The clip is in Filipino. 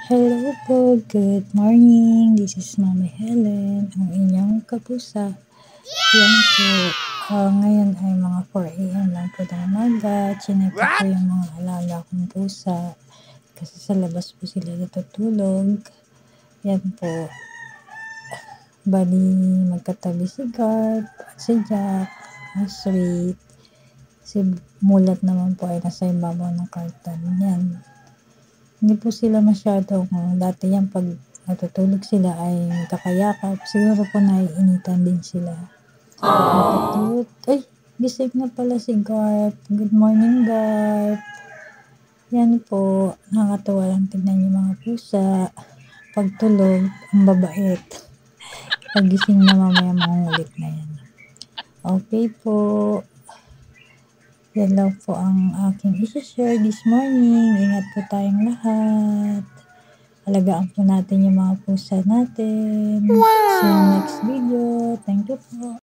Hello po, good morning. This is Mami Helen, ang inyong kapusa. Yan po, ngayon ay mga 4 AM lang po ng umaga. Chinek ko po yung mga alaga kong pusa kasi sa labas po sila natutulog. Yan po, bali magkatabi si Garp at si Jack, ang sweet. Si Mulat naman po ay nasa ibabaw ng karton. Yan. Hindi po sila masyadong, dati yan pag natutulog sila ay magkakayakap. Siguro po naiinitan din sila. Cute. Ay, gising na pala si Garp. Good morning, Garp. Yan po, nakakatawa lang tignan yung mga pusa. Pagtulog, ang babait. Pagising na mamaya mangungulit na yan. Okay po. Yan lang po ang aking i-share this morning. Ingat po tayong lahat. Alagaan po natin yung mga pusa natin. See you next video. Thank you po.